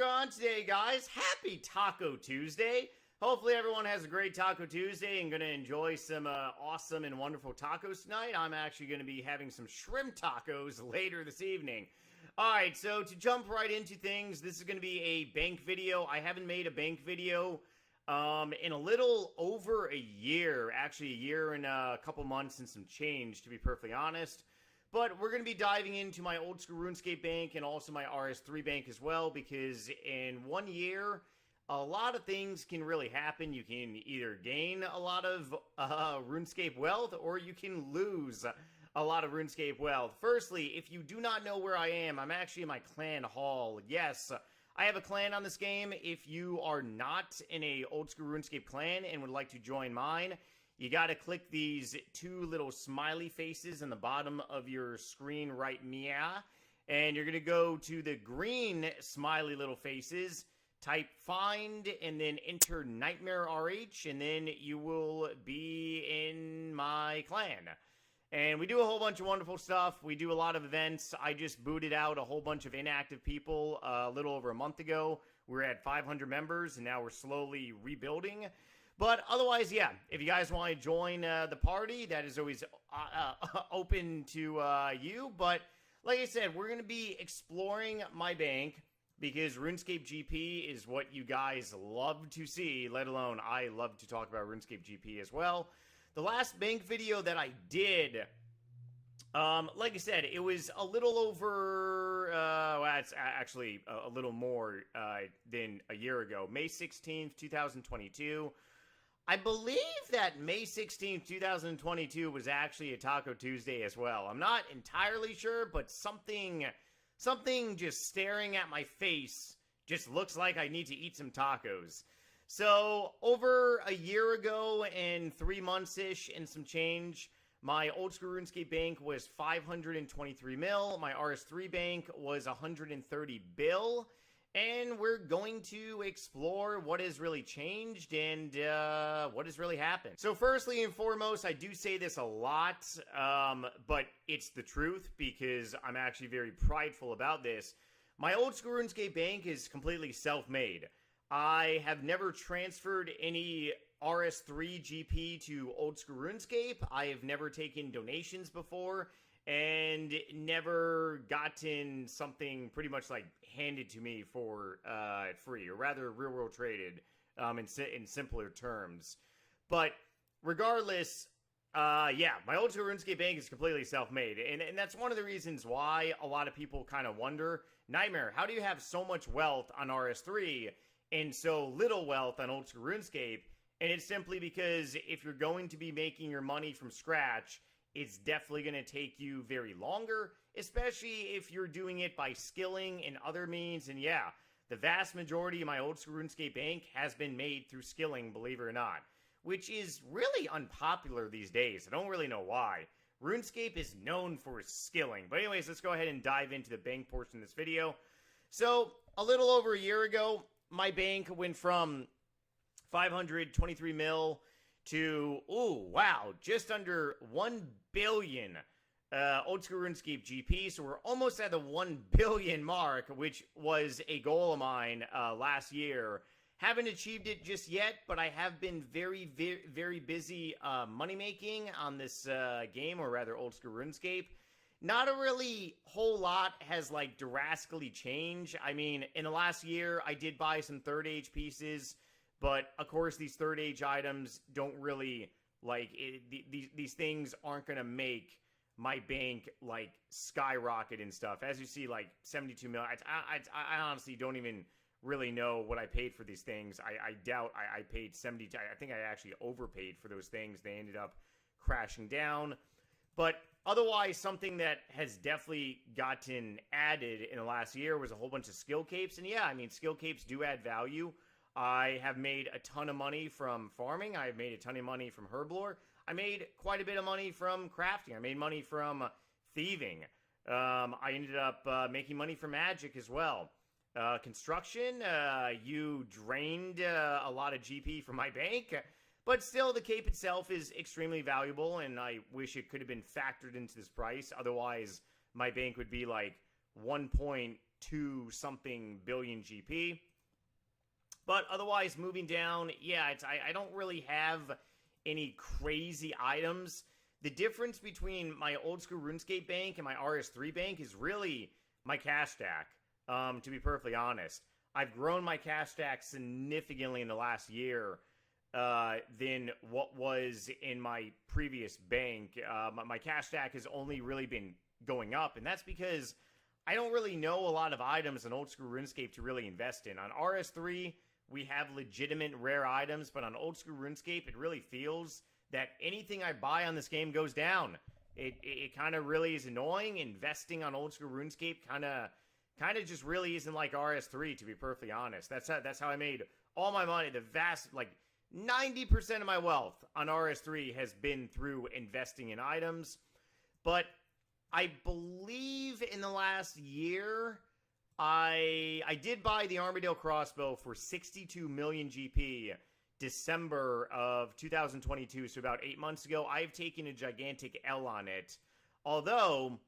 going on today, guys? Happy Taco Tuesday. Hopefully everyone has a great Taco Tuesday and going to enjoy some awesome and wonderful tacos tonight. I'm actually going to be having some shrimp tacos later this evening. Alright, so to jump right into things, this is going to be a bank video. I haven't made a bank video in a little over a year. Actually, a year and a couple months and some change, to be perfectly honest. But we're going to be diving into my old school RuneScape bank and also my RS3 bank as well, because in 1 year, a lot of things can really happen. You can either gain a lot of RuneScape wealth, or you can lose a lot of RuneScape wealth. Firstly, if you do not know where I am, I'm actually in my clan hall. Yes, I have a clan on this game. If you are not in a old school RuneScape clan and would like to join mine, you gotta click these two little smiley faces in the bottom of your screen right meow, and you're gonna go to the green smiley little faces, type find, and then enter NightmareRH, and then you will be in my clan. And we do a whole bunch of wonderful stuff. We do a lot of events. I just booted out a whole bunch of inactive people a little over a month ago. We're at 500 members, and now we're slowly rebuilding. But otherwise, yeah, if you guys want to join the party, that is always open to you. But like I said, we're going to be exploring my bank because RuneScape GP is what you guys love to see, let alone I love to talk about RuneScape GP as well. The last bank video that I did, like I said, it was a little over, well, it's actually a little more than a year ago, May 16th, 2022. I believe that May 16th, 2022 was actually a Taco Tuesday as well. I'm not entirely sure, but something just staring at my face just looks like I need to eat some tacos. So, over a year ago and 3 months-ish and some change, my old school RuneScape bank was 523 mil, my RS3 bank was 130 bill, and we're going to explore what has really changed and what has really happened. So firstly and foremost, I do say this a lot, but it's the truth because I'm actually very prideful about this. My old school RuneScape bank is completely self-made. I have never transferred any RS3 GP to old school RuneScape. I have never taken donations before, and never gotten something pretty much like handed to me for free, or rather real world traded in simpler terms. But regardless, yeah, my old school RuneScape bank is completely self-made, and that's one of the reasons why a lot of people kind of wonder, Nightmare, how do you have so much wealth on RS3 and so little wealth on old school RuneScape? And it's simply because if you're going to be making your money from scratch, it's definitely going to take you very longer, especially if you're doing it by skilling and other means. And yeah, the vast majority of my old school RuneScape bank has been made through skilling, believe it or not, which is really unpopular these days. I don't really know why. RuneScape is known for skilling. But anyways, let's go ahead and dive into the bank portion of this video. So, a little over a year ago, my bank went from 523 mil to, ooh, wow, just under 1 billion old school RuneScape GP. So we're almost at the 1 billion mark, which was a goal of mine last year. Haven't achieved it just yet, but I have been very, very, very busy money making on this game, or rather old school RuneScape. Not a really whole lot has like drastically changed. I mean, in the last year, I did buy some third age pieces. But, of course, these third age items don't really, like, these things aren't going to make my bank, like, skyrocket and stuff. As you see, like, 72 million. I honestly don't even really know what I paid for these things. I doubt I paid 72. I think I actually overpaid for those things. They ended up crashing down. But otherwise, something that has definitely gotten added in the last year was a whole bunch of skill capes. And, yeah, I mean, skill capes do add value. I have made a ton of money from farming. I have made a ton of money from herblore. I made quite a bit of money from crafting. I made money from thieving. I ended up making money from magic as well. Construction, you drained a lot of GP from my bank, but still the cape itself is extremely valuable, and I wish it could have been factored into this price. Otherwise, my bank would be like 1.8 2-something billion GP. But otherwise, moving down, yeah, I don't really have any crazy items. The difference between my old school RuneScape bank and my RS3 bank is really my cash stack, to be perfectly honest. I've grown my cash stack significantly in the last year than what was in my previous bank. My cash stack has only really been going up, and that's because I don't really know a lot of items in old school RuneScape to really invest in. On RS3, we have legitimate rare items, but on old school RuneScape, it really feels that anything I buy on this game goes down. It kind of really is annoying. Investing on old school RuneScape kind of just really isn't like RS3, to be perfectly honest. That's how I made all my money. The vast, like 90% of my wealth on RS3 has been through investing in items. But I believe in the last year, I did buy the Armadale crossbow for 62 million GP December of 2022, so about 8 months ago. I've taken a gigantic L on it, although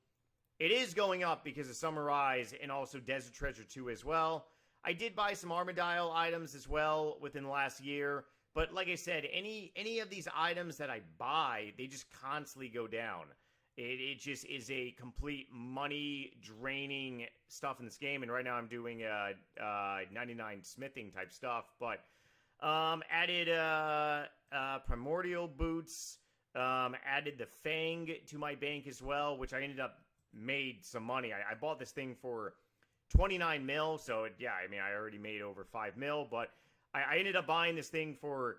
it is going up because of Summer Rise and also Desert Treasure 2 as well. I did buy some Armadale items as well within the last year, but like I said, any of these items that I buy, they just constantly go down. It just is a complete money-draining stuff in this game, and right now I'm doing 99 smithing type stuff, but added Primordial Boots, added the Fang to my bank as well, which I ended up made some money. I bought this thing for 29 mil, so yeah, I mean, I already made over 5 mil, but I ended up buying this thing for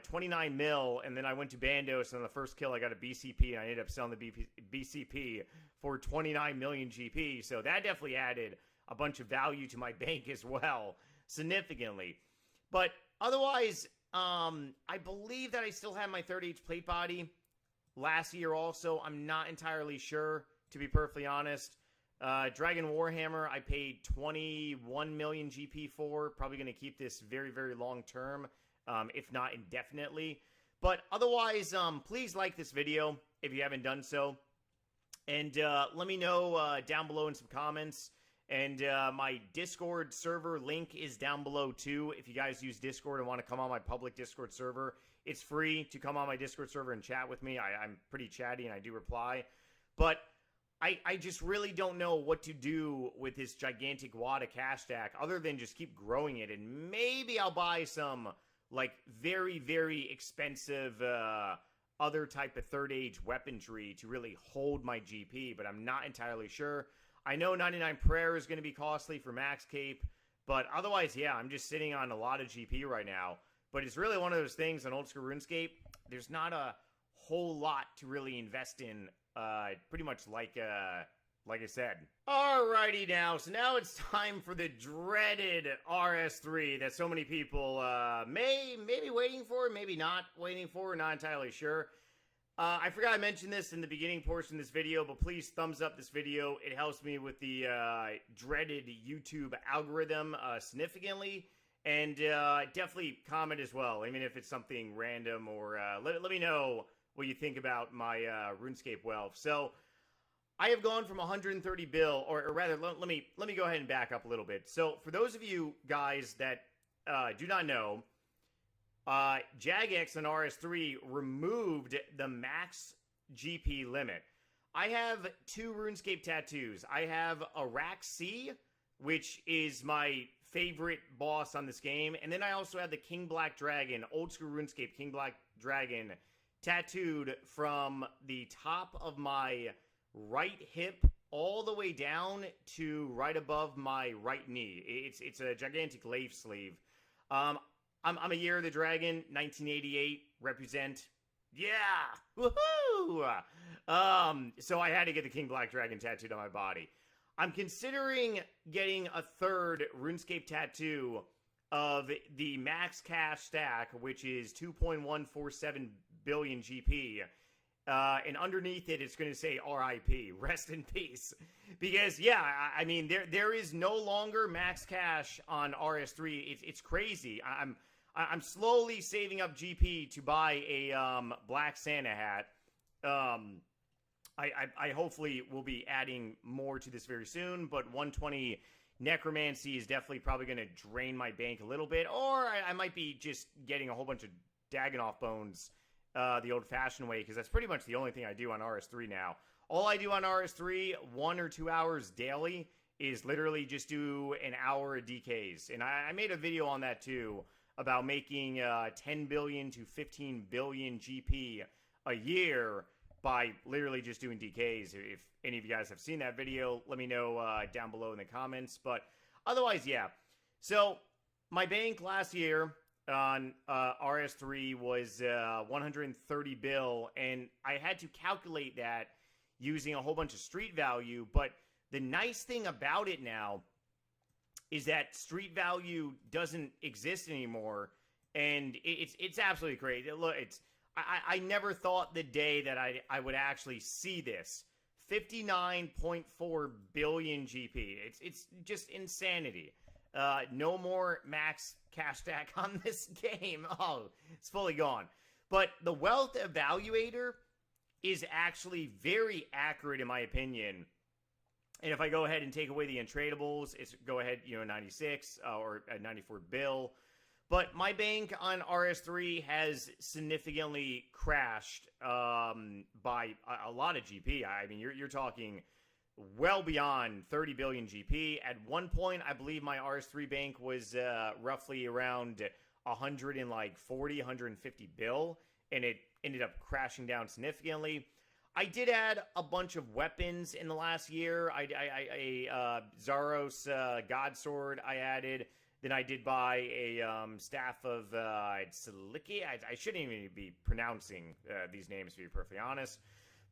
29 mil, and then I went to Bandos, and on the first kill I got a BCP, and I ended up selling the BCP for 29 million GP, so that definitely added a bunch of value to my bank as well, significantly. But otherwise, I believe that I still have my 30H plate body last year also. I'm not entirely sure, to be perfectly honest. Dragon Warhammer, I paid 21 million GP for. Probably going to keep this very, very long term. If not indefinitely. But otherwise, please like this video if you haven't done so. And let me know down below in some comments. And my Discord server link is down below too. If you guys use Discord and want to come on my public Discord server, it's free to come on my Discord server and chat with me. I'm pretty chatty and I do reply. But I just really don't know what to do with this gigantic wad of cash stack other than just keep growing it. And maybe I'll buy some like very, very expensive other type of third age weaponry to really hold my GP, but I'm not entirely sure. I know 99 Prayer is going to be costly for max cape, but otherwise, yeah, I'm just sitting on a lot of GP right now. But it's really one of those things on old school RuneScape, there's not a whole lot to really invest in, pretty much like I said. Alrighty now, so now it's time for the dreaded RS3 that so many people may be waiting for, maybe not waiting for, not entirely sure. I forgot I mentioned this in the beginning portion of this video, but please thumbs up this video. It helps me with the dreaded YouTube algorithm significantly. And definitely comment as well, even if it's something random, or let me know what you think about my RuneScape wealth. So I have gone from 130 bill, or rather, let me go ahead and back up a little bit. So for those of you guys that do not know, Jagex and RS3 removed the max GP limit. I have 2 RuneScape tattoos. I have a Rack C, which is my favorite boss on this game, and then I also have the King Black Dragon, old school RuneScape King Black Dragon, tattooed from the top of my right hip all the way down to right above my right knee. It's a gigantic lave sleeve. I'm a Year of the Dragon, 1988, represent. Yeah! Woohoo! So I had to get the King Black Dragon tattooed on my body. I'm considering getting a third RuneScape tattoo of the max cash stack, which is 2.147 billion GP. And underneath it, it's going to say RIP, rest in peace. Because, yeah, I mean, there is no longer max cash on RS3. It's crazy. I'm slowly saving up GP to buy a Black Santa hat. I hopefully will be adding more to this very soon, but 120 Necromancy is definitely probably going to drain my bank a little bit, or I might be just getting a whole bunch of Dagonoth bones the old-fashioned way, because that's pretty much the only thing I do on RS3 now. All I do on RS3, 1 or 2 hours daily, is literally just do an hour of DKs. And I made a video on that too, about making 10 billion to 15 billion GP a year by literally just doing DKs. If any of you guys have seen that video, let me know down below in the comments. But otherwise, yeah. So my bank last year on RS3 was 130 bill, and I had to calculate that using a whole bunch of street value. But the nice thing about it now is that street value doesn't exist anymore, and it's absolutely crazy. Look, I never thought the day that I would actually see this. 59.4 billion GP. It's just insanity. No more max cash stack on this game. Oh, it's fully gone. But the wealth evaluator is actually very accurate in my opinion. And if I go ahead and take away the untradables, it's go ahead, 96 or 94 bill. But my bank on RS3 has significantly crashed by a lot of GP. I mean, you're talking well beyond 30 billion GP. At one point, I believe my RS3 bank was roughly around 140, 150 bill, and it ended up crashing down significantly. I did add a bunch of weapons in the last year. Zaros God Sword I added. Then I did buy a staff of Siliki. I shouldn't even be pronouncing these names, to be perfectly honest.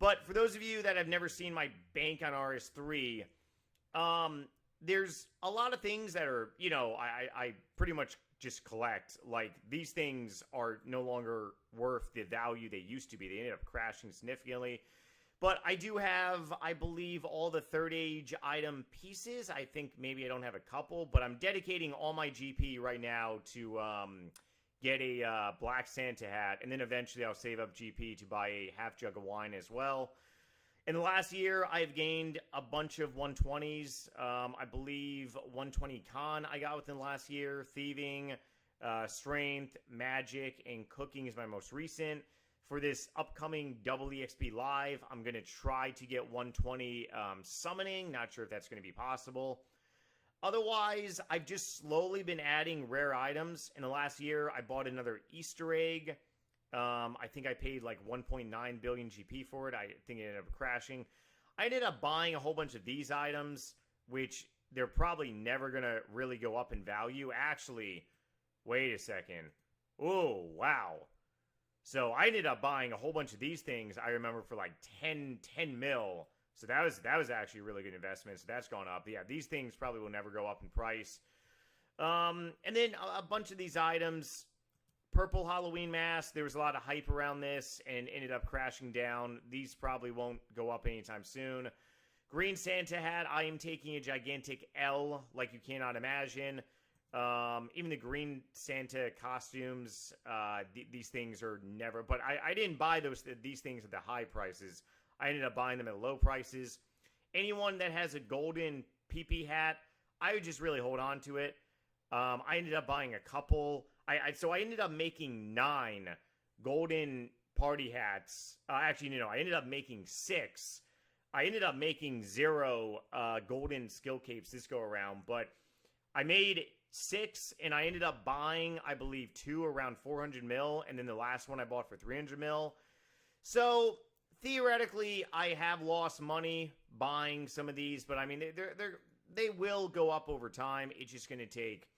But for those of you that have never seen my bank on RS3, there's a lot of things that are, I pretty much just collect. Like, these things are no longer worth the value they used to be. They ended up crashing significantly. But I do have, I believe, all the third age item pieces. I think maybe I don't have a couple, but I'm dedicating all my GP right now to get a Black Santa hat. And then eventually I'll save up GP to buy a half jug of wine as well. In the last year, I've gained a bunch of 120s. I believe 120 Con I got within the last year. Thieving, Strength, Magic, and Cooking is my most recent. For this upcoming Double EXP Live, I'm going to try to get 120 Summoning. Not sure if that's going to be possible. Otherwise, I've just slowly been adding rare items. In the last year, I bought another Easter egg. I think I paid like 1.9 billion GP for it. I think it ended up crashing. I ended up buying a whole bunch of these items, which they're probably never going to really go up in value. Actually, wait a second. Oh, wow. So I ended up buying a whole bunch of these things, I remember, for like 10 mil. So that was actually a really good investment. So that's gone up. But yeah, these things probably will never go up in price. And then a bunch of these items. Purple Halloween mask, there was a lot of hype around this and ended up crashing down. These probably won't go up anytime soon. Green Santa hat, I am taking a gigantic L like you cannot imagine. Even the Green Santa costumes, these things are never... But I didn't buy these things at the high prices. I ended up buying them at low prices. Anyone that has a golden PP hat, I would just really hold on to it. I ended up buying a couple... So I ended up making 9 golden party hats. Actually, no, I ended up making 6. I ended up making 0 golden skill capes this go around, but I made 6, and I ended up buying, I believe, 2 around 400 mil, and then the last one I bought for 300 mil. So theoretically, I have lost money buying some of these, but I mean, they will go up over time. It's just going to take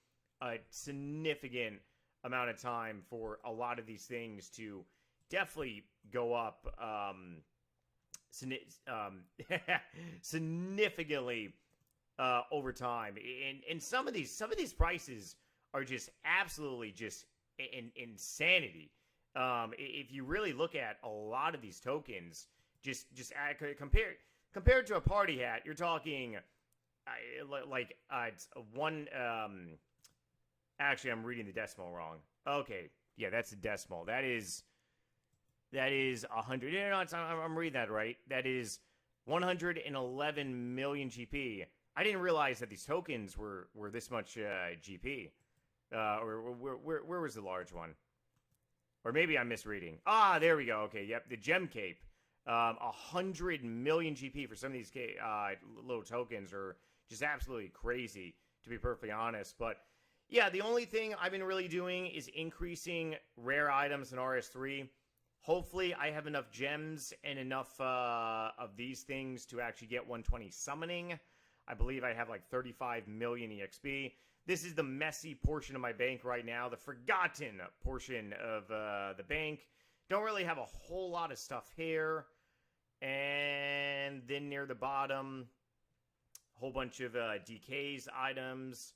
a significant amount of time for a lot of these things to definitely go up significantly over time. And some of these prices are just absolutely just insanity. If you really look at a lot of these tokens, just compared to a party hat, you're talking it's one. Actually, I'm reading the decimal wrong. Okay, yeah, that's a decimal. That is That is 100. No, no, I'm reading that right. That is 111 million GP. I didn't realize that these tokens were this much GP. Or where was the large one? Or maybe I'm misreading. Ah, there we go. Okay, yep, the Gem Cape. 100 million GP for some of these little tokens are just absolutely crazy, to be perfectly honest. But yeah, the only thing I've been really doing is increasing rare items in RS3. Hopefully, I have enough gems and enough of these things to actually get 120 summoning. I believe I have like 35 million EXP. This is the messy portion of my bank right now, the forgotten portion of the bank. Don't really have a whole lot of stuff here. And then near the bottom, a whole bunch of DK's items.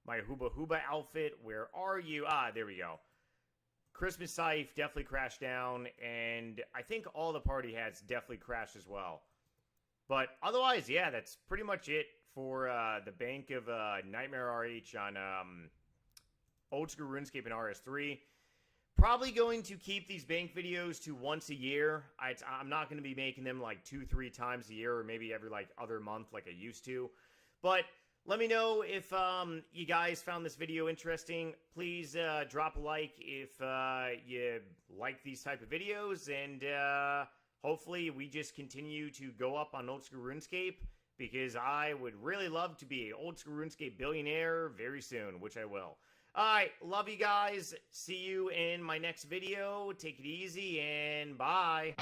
My Hooba Hooba outfit, where are you? Ah, there we go. Christmas Scythe definitely crashed down, and I think all the party hats definitely crashed as well. But otherwise, yeah, that's pretty much it for the bank of NightmareRH on Old School RuneScape and RS3. Probably going to keep these bank videos to once a year. I'm not going to be making them like 2-3 times a year, or maybe every like other month like I used to. But let me know if you guys found this video interesting. Please drop a like if you like these type of videos, and hopefully we just continue to go up on Old School RuneScape, because I would really love to be an Old School RuneScape billionaire very soon, which I will. Alright, love you guys. See you in my next video. Take it easy, and bye.